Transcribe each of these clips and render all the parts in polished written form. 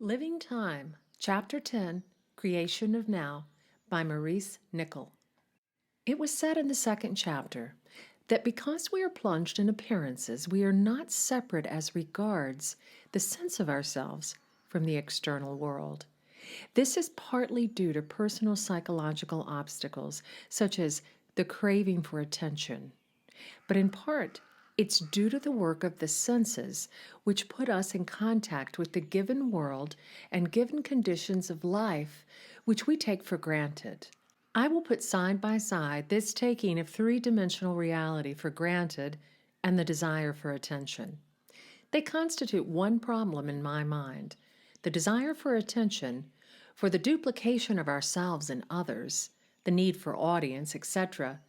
Living Time, Chapter 10, Creation of Now, by Maurice Nicoll. It was said in the second chapter that because we are plunged in appearances, we are not separate as regards the sense of ourselves from the external world. This is partly due to personal psychological obstacles, such as the craving for attention, but in part, it's due to the work of the senses, which put us in contact with the given world and given conditions of life, which we take for granted. I will put side by side this taking of three-dimensional reality for granted and the desire for attention. They constitute one problem in my mind: the desire for attention, for the duplication of ourselves and others, the need for audience, etc.,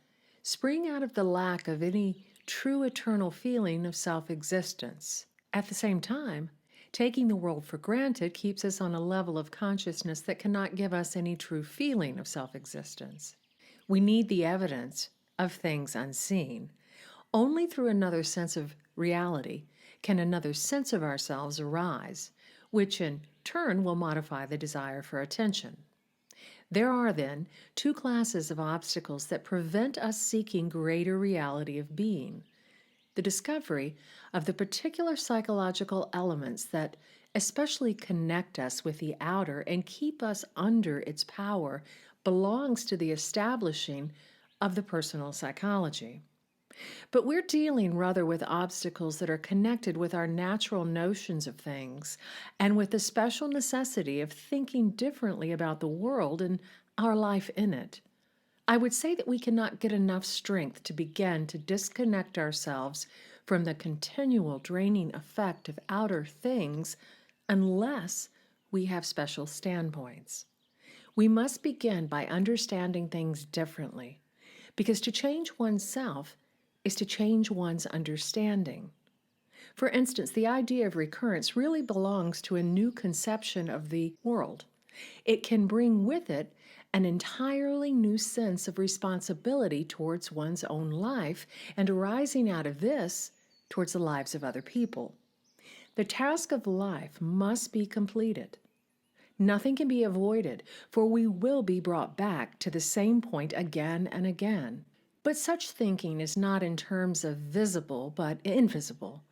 spring out of the lack of any true eternal feeling of self-existence. At the same time, taking the world for granted keeps us on a level of consciousness that cannot give us any true feeling of self-existence. We need the evidence of things unseen. Only through another sense of reality can another sense of ourselves arise, which in turn will modify the desire for attention. There are, then, two classes of obstacles that prevent us seeking greater reality of being: the discovery of the particular psychological elements that especially connect us with the outer and keep us under its power belongs to the establishing of the personal psychology. But we're dealing rather with obstacles that are connected with our natural notions of things and with the special necessity of thinking differently about the world and our life in it. I would say that we cannot get enough strength to begin to disconnect ourselves from the continual draining effect of outer things unless we have special standpoints. We must begin by understanding things differently, because to change oneself is to change one's understanding. For instance, the idea of recurrence really belongs to a new conception of the world. It can bring with it an entirely new sense of responsibility towards one's own life, and arising out of this, towards the lives of other people. The task of life must be completed. Nothing can be avoided, for we will be brought back to the same point again and again. But such thinking is not in terms of visible but invisible.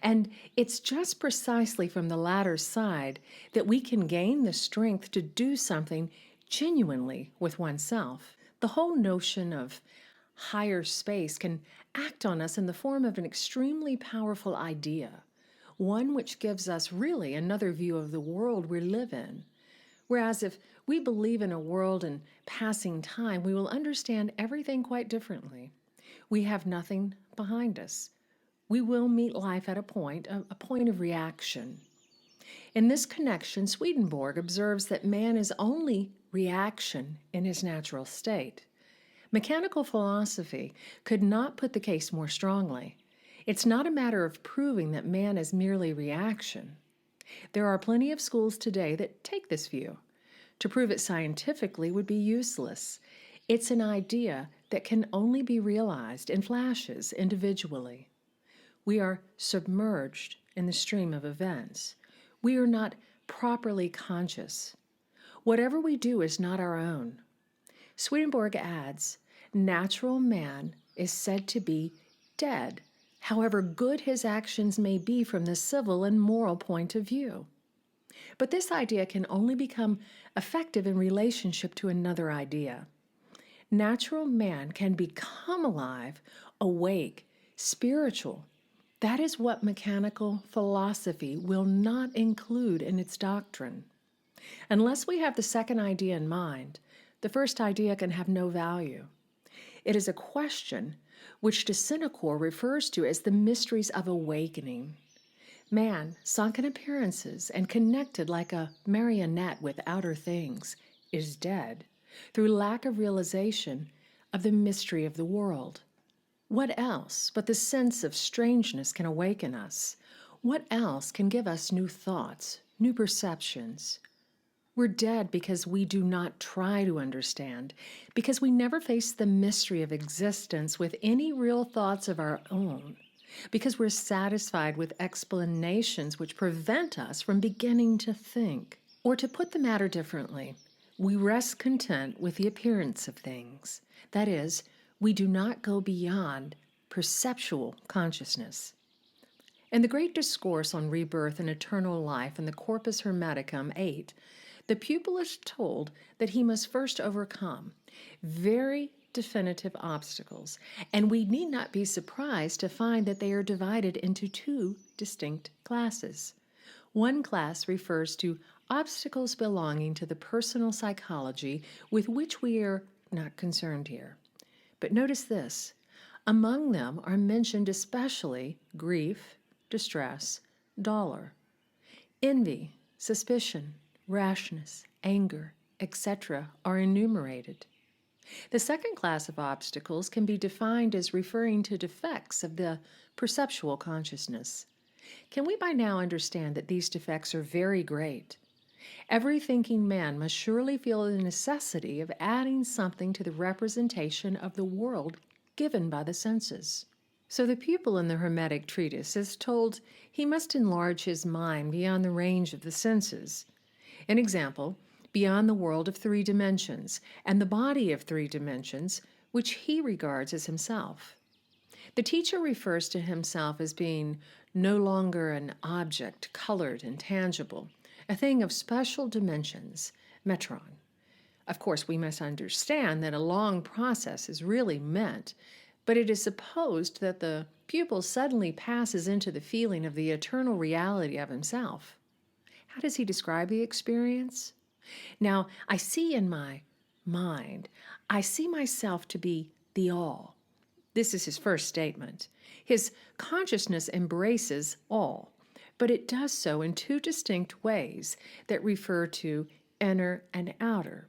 And it's just precisely from the latter side that we can gain the strength to do something genuinely with oneself. The whole notion of higher space can act on us in the form of an extremely powerful idea, one which gives us really another view of the world we live in. Whereas if we believe in a world in passing time, we will understand everything quite differently. We have nothing behind us. We will meet life at a point of reaction. In this connection, Swedenborg observes that man is only reaction in his natural state. Mechanical philosophy could not put the case more strongly. It's not a matter of proving that man is merely reaction. There are plenty of schools today that take this view. To prove it scientifically would be useless. It's an idea that can only be realized in flashes individually. We are submerged in the stream of events. We are not properly conscious. Whatever we do is not our own. Swedenborg adds, natural man is said to be dead, however good his actions may be from the civil and moral point of view. But this idea can only become effective in relationship to another idea. Natural man can become alive, awake, spiritual. That is what mechanical philosophy will not include in its doctrine. Unless we have the second idea in mind, the first idea can have no value. It is a question which de Senecor refers to as the mysteries of awakening. Man, sunk in appearances and connected like a marionette with outer things, is dead through lack of realization of the mystery of the world. What else but the sense of strangeness can awaken us? What else can give us new thoughts, new perceptions? We're dead because we do not try to understand, because we never face the mystery of existence with any real thoughts of our own. because we're satisfied with explanations which prevent us from beginning to think. Or to put the matter differently, we rest content with the appearance of things. That is, we do not go beyond perceptual consciousness. In the great discourse on rebirth and eternal life in the Corpus Hermeticum 8, the pupil is told that he must first overcome very definitive obstacles, and we need not be surprised to find that they are divided into two distinct classes. One class refers to obstacles belonging to the personal psychology with which we are not concerned here. But notice this. Among them are mentioned especially grief, distress, dolor, envy, suspicion, rashness, anger, etc. are enumerated. The second class of obstacles can be defined as referring to defects of the perceptual consciousness. Can we by now understand that these defects are very great? Every thinking man must surely feel the necessity of adding something to the representation of the world given by the senses. So the pupil in the Hermetic treatise is told he must enlarge his mind beyond the range of the senses. An example, beyond the world of three dimensions and the body of three dimensions, which he regards as himself. The teacher refers to himself as being no longer an object, colored and tangible, a thing of special dimensions, metron. Of course, we must understand that a long process is really meant, but it is supposed that the pupil suddenly passes into the feeling of the eternal reality of himself. How does he describe the experience? Now, I see in my mind, I see myself to be the all. This is his first statement. His consciousness embraces all, but it does so in two distinct ways that refer to inner and outer.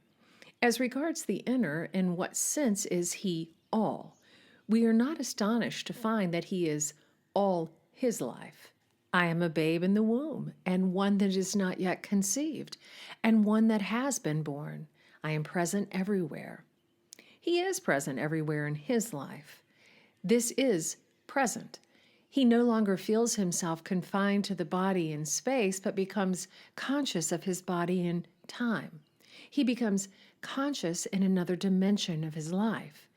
As regards the inner, in what sense is he all? We are not astonished to find that he is all his life. I am a babe in the womb, and one that is not yet conceived, and one that has been born. I am present everywhere. He is present everywhere in his life. This is present. He no longer feels himself confined to the body in space, but becomes conscious of his body in time. He becomes conscious in another dimension of his life.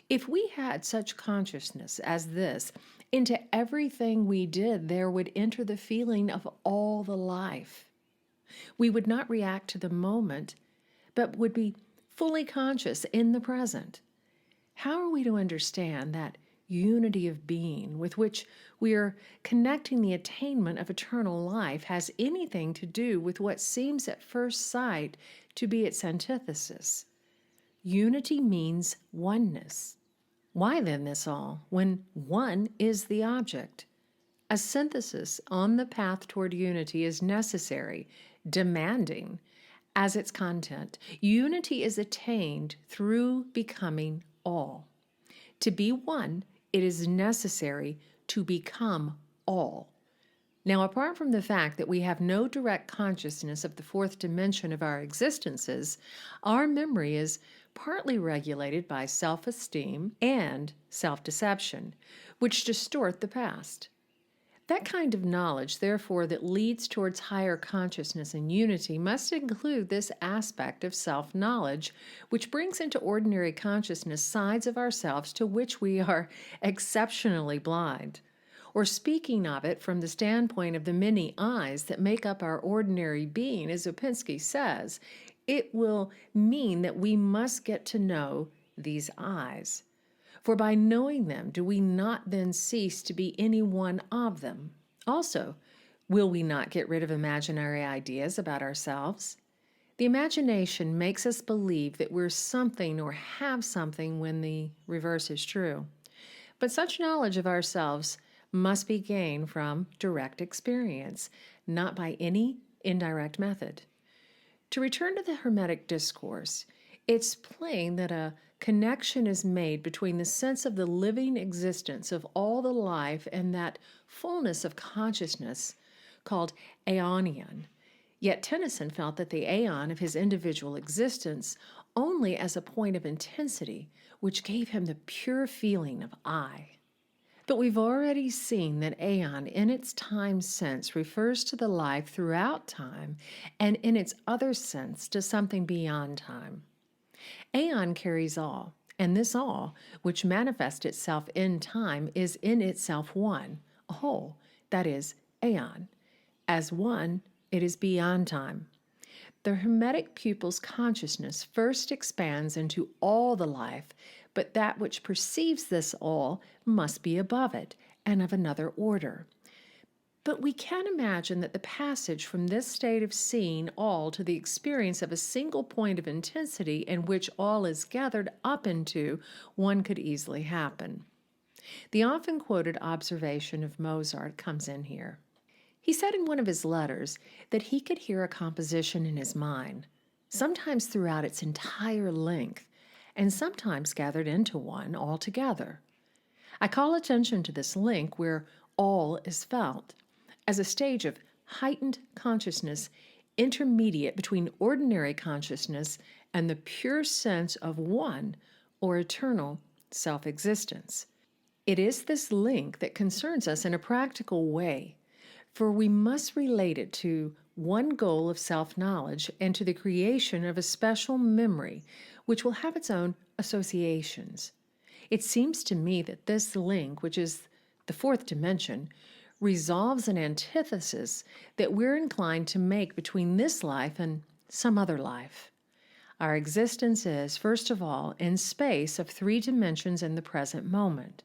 If we had such consciousness as this, into everything we did, there would enter the feeling of all the life. We would not react to the moment, but would be fully conscious in the present. How are we to understand that unity of being with which we are connecting the attainment of eternal life has anything to do with what seems at first sight to be its antithesis? Unity means oneness. Why then this all, when one is the object? A synthesis on the path toward unity is necessary, demanding as its content. Unity is attained through becoming all. To be one, it is necessary to become all. Now, apart from the fact that we have no direct consciousness of the fourth dimension of our existences, our memory is partly regulated by self-esteem and self-deception, which distort the past. That kind of knowledge, therefore, that leads towards higher consciousness and unity must include this aspect of self-knowledge, which brings into ordinary consciousness sides of ourselves to which we are exceptionally blind. Or speaking of it from the standpoint of the many eyes that make up our ordinary being, as Opinski says, it will mean that we must get to know these eyes. For by knowing them, do we not then cease to be any one of them? Also, will we not get rid of imaginary ideas about ourselves? The imagination makes us believe that we're something or have something when the reverse is true. But such knowledge of ourselves must be gained from direct experience, not by any indirect method. To return to the Hermetic discourse, it's plain that a connection is made between the sense of the living existence of all the life and that fullness of consciousness called aeonian. Yet Tennyson felt that the aeon of his individual existence only as a point of intensity, which gave him the pure feeling of I. But we've already seen that aeon in its time sense refers to the life throughout time, and in its other sense to something beyond time. Aeon carries all, and this all, which manifests itself in time, is in itself one, a whole, that is, aeon. As one, it is beyond time. The Hermetic pupil's consciousness first expands into all the life, but that which perceives this all must be above it and of another order. But we can imagine that the passage from this state of seeing all to the experience of a single point of intensity in which all is gathered up into one could easily happen. The often quoted observation of Mozart comes in here. He said in one of his letters that he could hear a composition in his mind, sometimes throughout its entire length, and sometimes gathered into one altogether. I call attention to this link where all is felt, as a stage of heightened consciousness intermediate between ordinary consciousness and the pure sense of one or eternal self-existence. It is this link that concerns us in a practical way, for we must relate it to one goal of self-knowledge and to the creation of a special memory which will have its own associations. It seems to me that this link, which is the fourth dimension, resolves an antithesis that we're inclined to make between this life and some other life. Our existence is, first of all, in space of 3 dimensions in the present moment.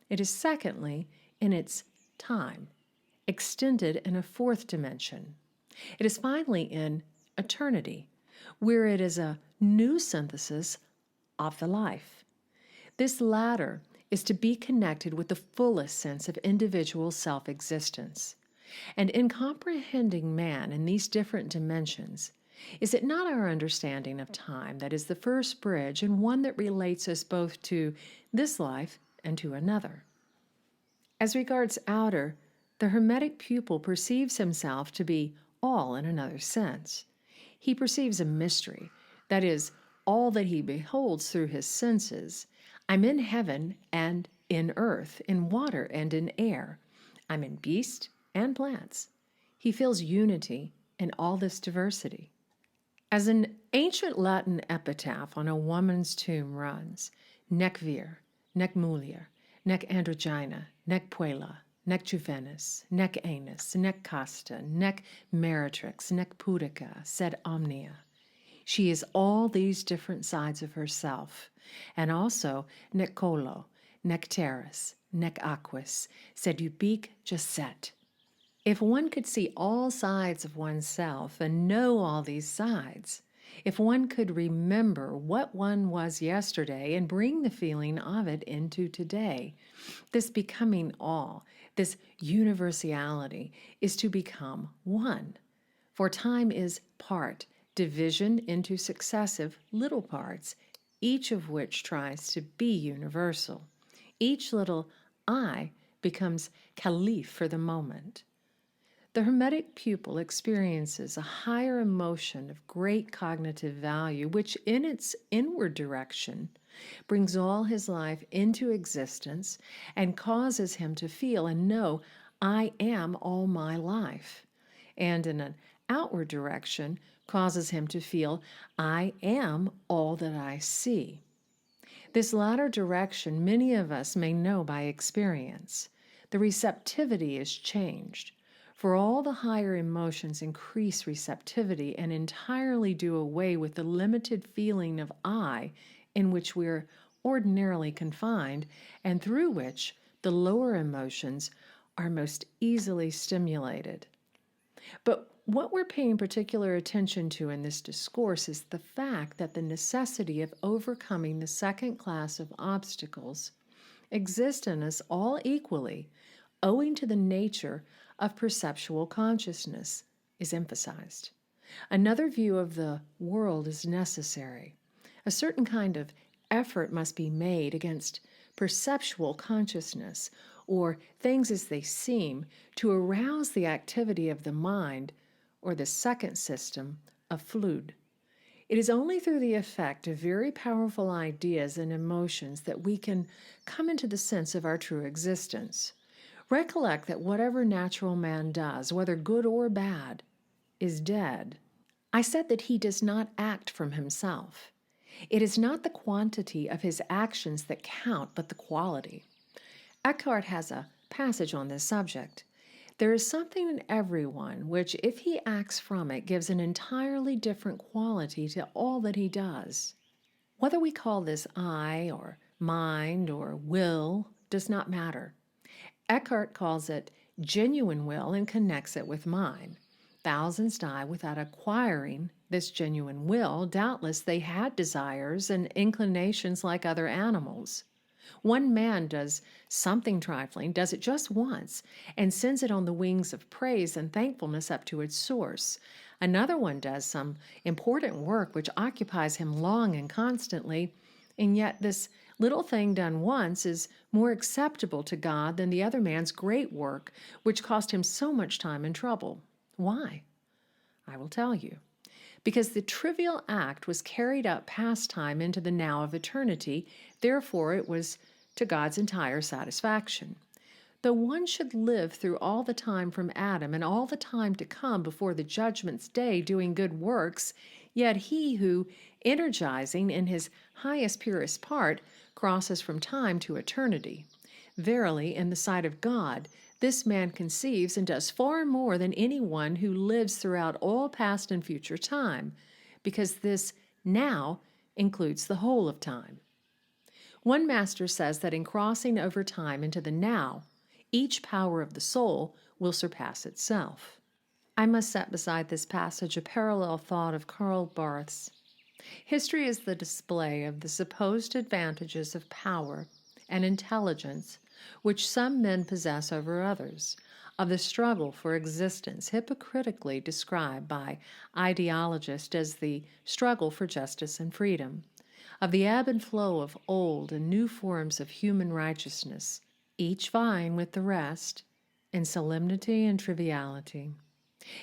It is, secondly, in its time, extended in a 4th dimension. It is finally in eternity, where it is a new synthesis of the life. This latter is to be connected with the fullest sense of individual self-existence. And in comprehending man in these different dimensions, is it not our understanding of time that is the first bridge and one that relates us both to this life and to another? As regards outer, the Hermetic pupil perceives himself to be all in another sense. He perceives a mystery, that is, all that he beholds through his senses. I'm in heaven and in earth, in water and in air. I'm in beast and plants. He feels unity in all this diversity. As an ancient Latin epitaph on a woman's tomb runs, nec vir, nec mulier, nec androgyna, nec puella, nec juvenis, nec anus, nec casta, nec meretrix, nec pudica, sed omnia. She is all these different sides of herself, and also nec colo, nec terras, nec aquis, sed ubique jacet. If one could see all sides of oneself and know all these sides, if one could remember what one was yesterday and bring the feeling of it into today, this becoming all, this universality, is to become one. For time is part, division into successive little parts, each of which tries to be universal. Each little I becomes caliph for the moment. The Hermetic pupil experiences a higher emotion of great cognitive value, which in its inward direction brings all his life into existence and causes him to feel and know, I am all my life. And in an outward direction causes him to feel, I am all that I see. This latter direction many of us may know by experience. The receptivity is changed. For all the higher emotions increase receptivity and entirely do away with the limited feeling of I in which we're ordinarily confined and through which the lower emotions are most easily stimulated. But what we're paying particular attention to in this discourse is the fact that the necessity of overcoming the second class of obstacles exists in us all equally, owing to the nature of perceptual consciousness, is emphasized. Another view of the world is necessary. A certain kind of effort must be made against perceptual consciousness, or things as they seem, to arouse the activity of the mind, or the second system of fluid. It is only through the effect of very powerful ideas and emotions that we can come into the sense of our true existence. Recollect that whatever natural man does, whether good or bad, is dead. I said that he does not act from himself. It is not the quantity of his actions that count, but the quality. Eckhart has a passage on this subject. There is something in everyone which, if he acts from it, gives an entirely different quality to all that he does. Whether we call this I or mind or will does not matter. Eckhart calls it genuine will and connects it with mind. Thousands die without acquiring this genuine will. Doubtless they had desires and inclinations like other animals. One man does something trifling, does it just once, and sends it on the wings of praise and thankfulness up to its source. Another one does some important work which occupies him long and constantly, and yet this little thing done once is more acceptable to God than the other man's great work, which cost him so much time and trouble. Why? I will tell you. Because the trivial act was carried up past time into the now of eternity, therefore it was to God's entire satisfaction. Though one should live through all the time from Adam and all the time to come before the judgment's day doing good works, yet he who, energizing in his highest, purest part, crosses from time to eternity. Verily, in the sight of God, this man conceives and does far more than any one who lives throughout all past and future time, because this now includes the whole of time. One master says that in crossing over time into the now, each power of the soul will surpass itself. I must set beside this passage a parallel thought of Karl Barth's. History is the display of the supposed advantages of power and intelligence which some men possess over others, of the struggle for existence hypocritically described by ideologists as the struggle for justice and freedom, of the ebb and flow of old and new forms of human righteousness, each vying with the rest in solemnity and triviality.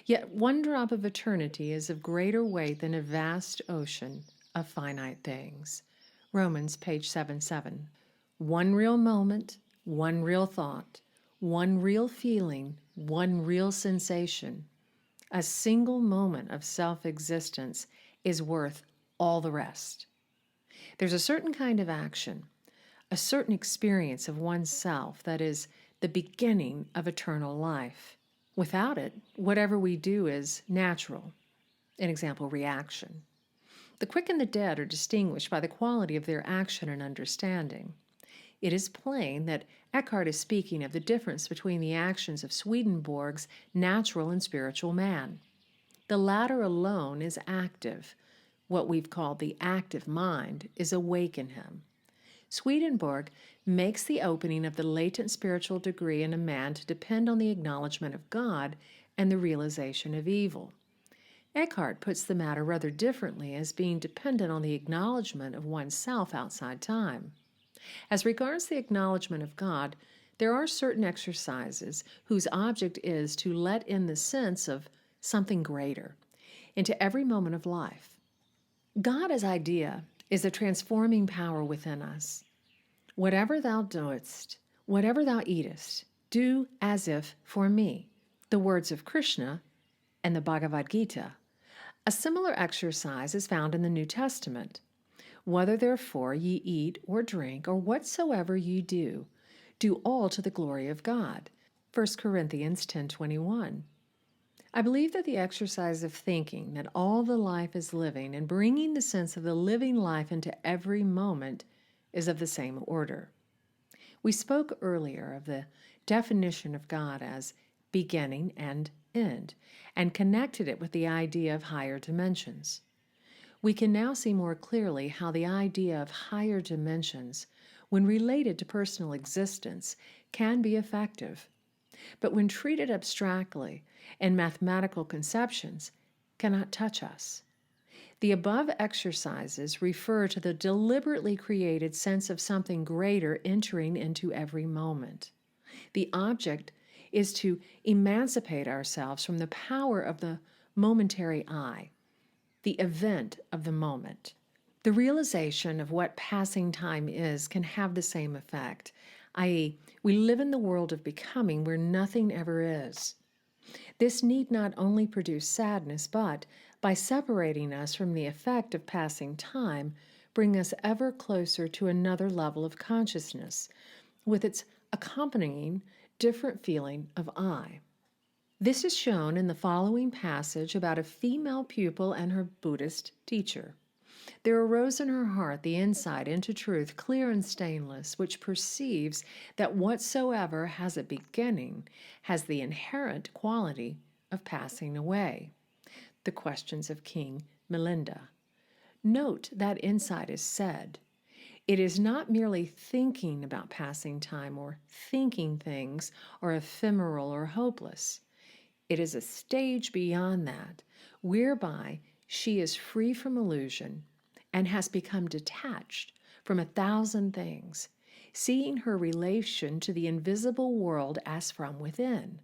Yet one drop of eternity is of greater weight than a vast ocean of finite things. Romans, page 77. One real moment, one real thought, one real feeling, one real sensation. A single moment of self-existence is worth all the rest. There's a certain kind of action, a certain experience of oneself that is the beginning of eternal life. Without it, whatever we do is natural. An example, reaction. The quick and the dead are distinguished by the quality of their action and understanding. It is plain that Eckhart is speaking of the difference between the actions of Swedenborg's natural and spiritual man. The latter alone is active. What we've called the active mind is awake in him. Swedenborg makes the opening of the latent spiritual degree in a man to depend on the acknowledgement of God and the realization of evil. Eckhart puts the matter rather differently as being dependent on the acknowledgement of oneself outside time. As regards the acknowledgement of God, there are certain exercises whose object is to let in the sense of something greater into every moment of life. God as idea is a transforming power within us. Whatever thou doest, whatever thou eatest, do as if for me. The words of Krishna and the Bhagavad Gita. A similar exercise is found in the New Testament. Whether therefore ye eat or drink or whatsoever ye do, do all to the glory of God. 1 Corinthians 10:21. I believe that the exercise of thinking that all the life is living and bringing the sense of the living life into every moment is of the same order. We spoke earlier of the definition of God as beginning and end, and connected it with the idea of higher dimensions. We can now see more clearly how the idea of higher dimensions, when related to personal existence, can be effective, but when treated abstractly in mathematical conceptions, cannot touch us. The above exercises refer to the deliberately created sense of something greater entering into every moment. The object is to emancipate ourselves from the power of the momentary I. the event of the moment. The realization of what passing time is can have the same effect, i.e., we live in the world of becoming where nothing ever is. This need not only produce sadness, but, by separating us from the effect of passing time, bring us ever closer to another level of consciousness, with its accompanying different feeling of I. This is shown in the following passage about a female pupil and her Buddhist teacher. There arose in her heart the insight into truth clear and stainless, which perceives that whatsoever has a beginning has the inherent quality of passing away. The Questions of King Milinda. Note that insight is said. It is not merely thinking about passing time or thinking things are ephemeral or hopeless. It is a stage beyond that, whereby she is free from illusion and has become detached from 1,000 things, seeing her relation to the invisible world as from within.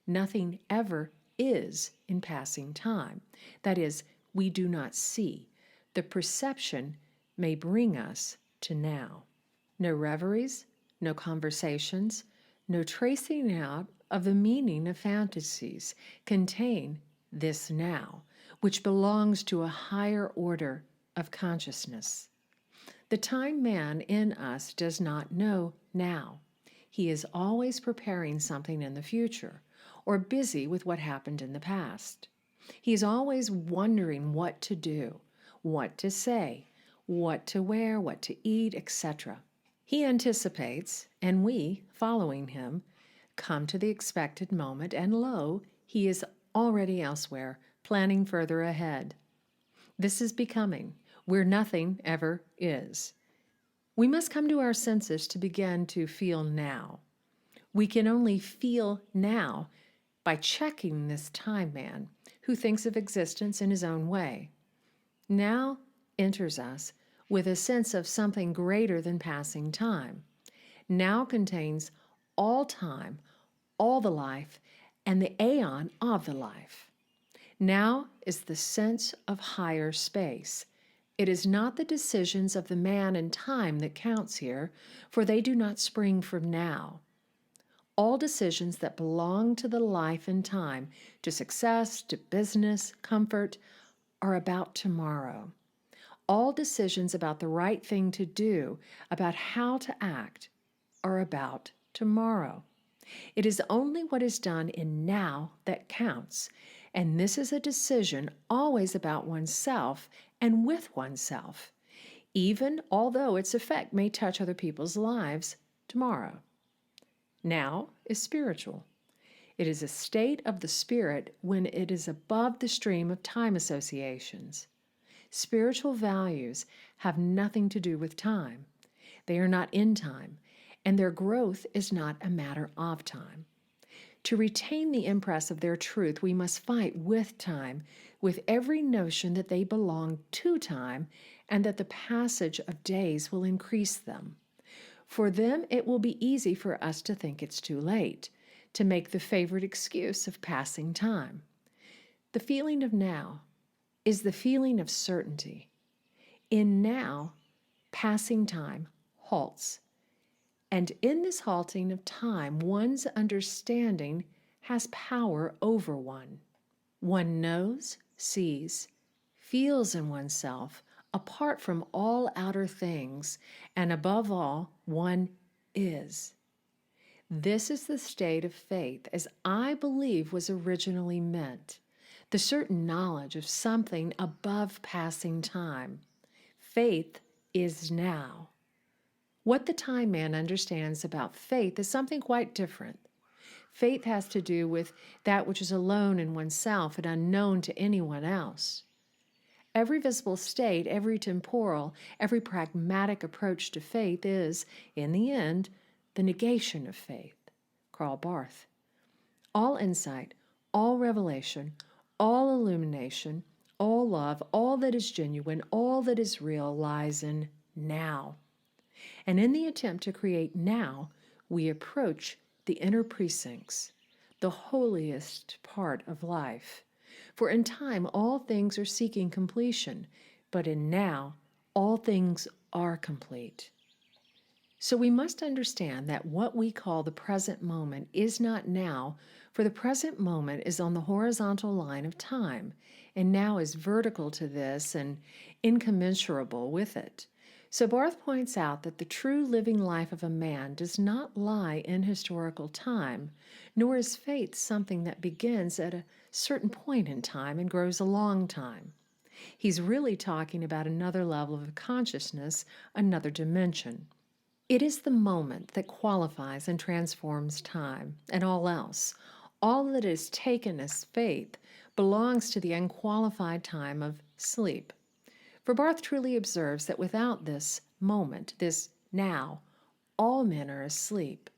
Nothing ever is in passing time. That is, we do not see. The perception may bring us to now. No reveries, no conversations, no tracing out of the meaning of fantasies contain this now, which belongs to a higher order of consciousness. The time man in us does not know now. He is always preparing something in the future, or busy with what happened in the past. He is always wondering what to do, what to say, what to wear, what to eat, etc. He anticipates, and we, following him, come to the expected moment, and lo, he is already elsewhere, planning further ahead. This is becoming, where nothing ever is. We must come to our senses to begin to feel now. We can only feel now by checking this time man, who thinks of existence in his own way. Now enters us with a sense of something greater than passing time. Now contains all time, all the life, and the aeon of the life. Now is the sense of higher space. It is not the decisions of the man in time that counts here, for they do not spring from now. All decisions that belong to the life and time, to success, to business, comfort, are about tomorrow. All decisions about the right thing to do, about how to act, are about tomorrow. It is only what is done in now that counts, and this is a decision always about oneself and with oneself, even although its effect may touch other people's lives tomorrow. Now is spiritual. It is a state of the spirit when it is above the stream of time associations. Spiritual values have nothing to do with time. They are not in time, and their growth is not a matter of time. To retain the impress of their truth, we must fight with time, with every notion that they belong to time and that the passage of days will increase them. For them, it will be easy for us to think it's too late, to make the favorite excuse of passing time. The feeling of now is the feeling of certainty. In now, passing time halts. And in this halting of time, one's understanding has power over one. One knows, sees, feels in oneself, apart from all outer things, and above all, one is. This is the state of faith, as I believe was originally meant, the certain knowledge of something above passing time. Faith is now. What the time man understands about faith is something quite different. Faith has to do with that which is alone in oneself and unknown to anyone else. Every visible state, every temporal, every pragmatic approach to faith is, in the end, the negation of faith. Karl Barth. All insight, all revelation, all illumination, all love, all that is genuine, all that is real lies in now. And in the attempt to create now, we approach the inner precincts, the holiest part of life. For in time all things are seeking completion, but in now all things are complete. So we must understand that what we call the present moment is not now, for the present moment is on the horizontal line of time, and now is vertical to this and incommensurable with it. So Barth points out that the true living life of a man does not lie in historical time, nor is faith something that begins at a certain point in time and grows a long time. He's really talking about another level of consciousness, another dimension. It is the moment that qualifies and transforms time, and all else, all that is taken as faith, belongs to the unqualified time of sleep. For Barth truly observes that without this moment, this now, all men are asleep.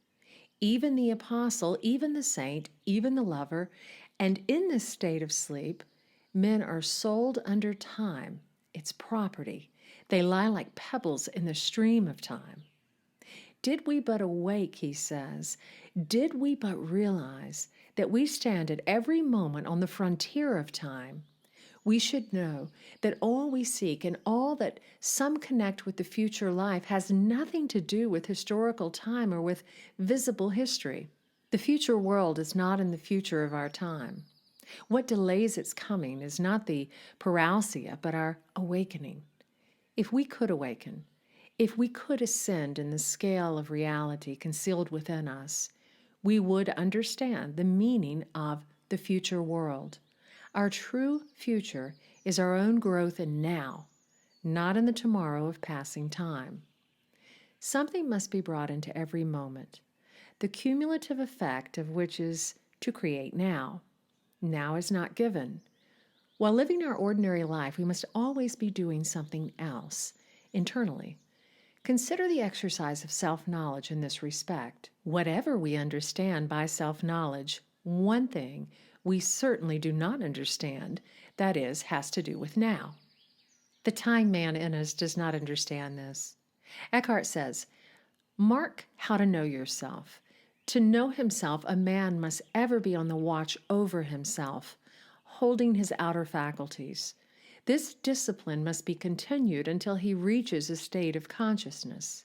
Even the apostle, even the saint, even the lover, and in this state of sleep, men are sold under time, its property. They lie like pebbles in the stream of time. Did we but awake, he says, did we but realize that we stand at every moment on the frontier of time, we should know that all we seek and all that some connect with the future life has nothing to do with historical time or with visible history. The future world is not in the future of our time. What delays its coming is not the parousia, but our awakening. If we could awaken, if we could ascend in the scale of reality concealed within us, we would understand the meaning of the future world. Our true future is our own growth in now, not in the tomorrow of passing time. Something must be brought into every moment, the cumulative effect of which is to create now. Now is not given. While living our ordinary life, we must always be doing something else, internally. Consider the exercise of self-knowledge in this respect. Whatever we understand by self-knowledge, one thing we certainly do not understand, that is, has to do with now. The time man in us does not understand this. Eckhart says, mark how to know yourself. To know himself, a man must ever be on the watch over himself, holding his outer faculties. This discipline must be continued until he reaches a state of consciousness.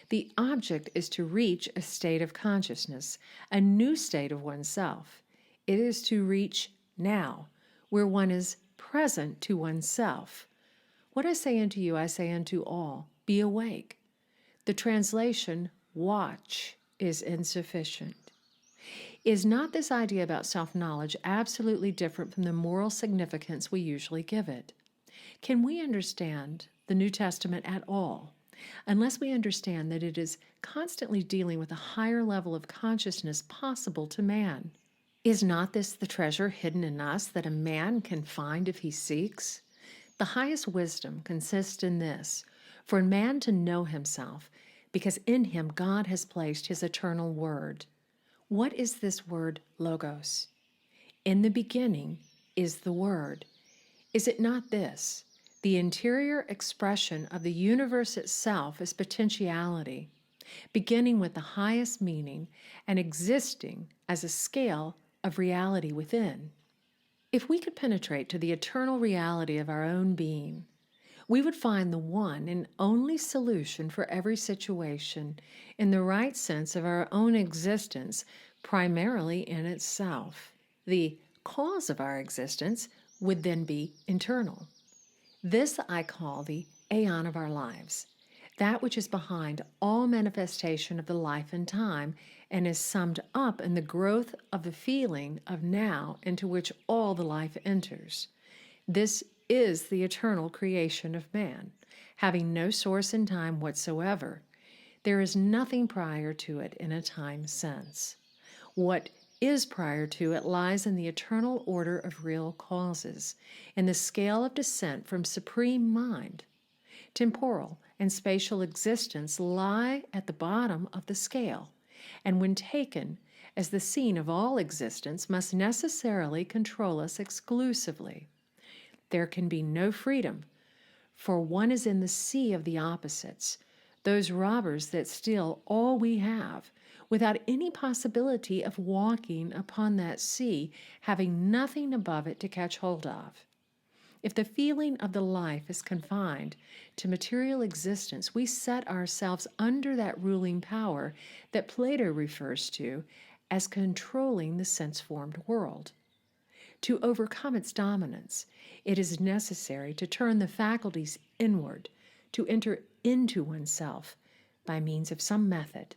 The object is to reach a state of consciousness, a new state of oneself. It is to reach now, where one is present to oneself. What I say unto you, I say unto all, be awake. The translation, watch, is insufficient. Is not this idea about self-knowledge absolutely different from the moral significance we usually give it? Can we understand the New Testament at all unless we understand that it is constantly dealing with a higher level of consciousness possible to man? Is not this the treasure hidden in us that a man can find if he seeks? The highest wisdom consists in this, for a man to know himself, because in him God has placed his eternal word. What is this word, logos? In the beginning is the word. Is it not this, the interior expression of the universe itself as potentiality, beginning with the highest meaning and existing as a scale of reality within? If we could penetrate to the eternal reality of our own being, we would find the one and only solution for every situation in the right sense of our own existence, primarily in itself. The cause of our existence would then be internal. This I call the aeon of our lives, that which is behind all manifestation of the life and time and is summed up in the growth of the feeling of now into which all the life enters. This is the eternal creation of man, having no source in time whatsoever. There is nothing prior to it in a time sense. What is prior to it lies in the eternal order of real causes, in the scale of descent from supreme mind. Temporal and spatial existence lie at the bottom of the scale, and when taken as the scene of all existence, must necessarily control us exclusively. There can be no freedom, for one is in the sea of the opposites, those robbers that steal all we have, without any possibility of walking upon that sea, having nothing above it to catch hold of. If the feeling of the life is confined to material existence, we set ourselves under that ruling power that Plato refers to as controlling the sense-formed world. To overcome its dominance, it is necessary to turn the faculties inward, to enter into oneself by means of some method.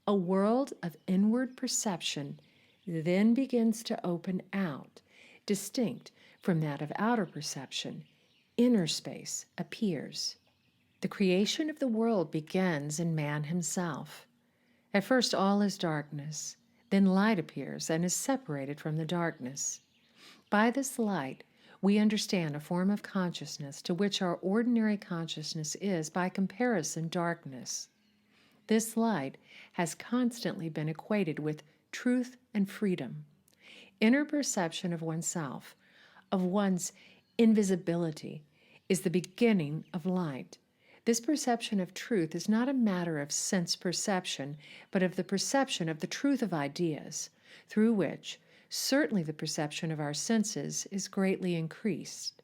A world of inward perception then begins to open out, distinct from that of outer perception. Inner space appears. The creation of the world begins in man himself. At first all is darkness, then light appears and is separated from the darkness. By this light, we understand a form of consciousness to which our ordinary consciousness is, by comparison, darkness. This light has constantly been equated with truth and freedom. Inner perception of oneself, of one's invisibility, is the beginning of light. This perception of truth is not a matter of sense perception, but of the perception of the truth of ideas, through which certainly the perception of our senses is greatly increased.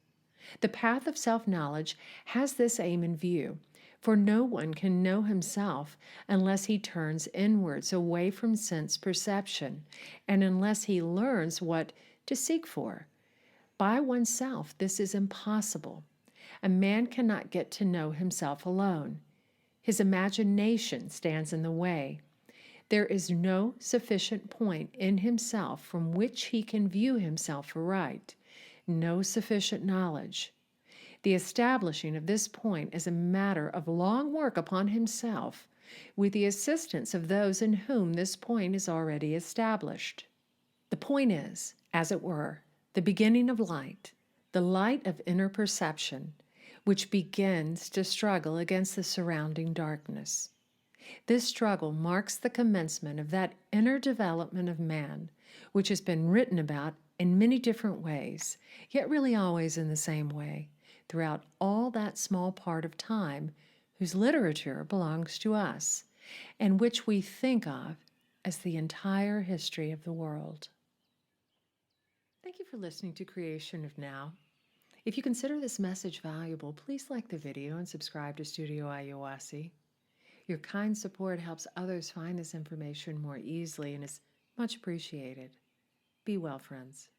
The path of self-knowledge has this aim in view, for no one can know himself unless he turns inwards away from sense perception, and unless he learns what to seek for. By oneself, this is impossible. A man cannot get to know himself alone. His imagination stands in the way. There is no sufficient point in himself from which he can view himself aright, no sufficient knowledge. The establishing of this point is a matter of long work upon himself, with the assistance of those in whom this point is already established. The point is, as it were, the beginning of light, the light of inner perception, which begins to struggle against the surrounding darkness. This struggle marks the commencement of that inner development of man, which has been written about in many different ways, yet really always in the same way, throughout all that small part of time whose literature belongs to us, and which we think of as the entire history of the world. Thank you for listening to Creation of Now. If you consider this message valuable, please like the video and subscribe to Studio Ayawasi. Your kind support helps others find this information more easily and is much appreciated. Be well, friends.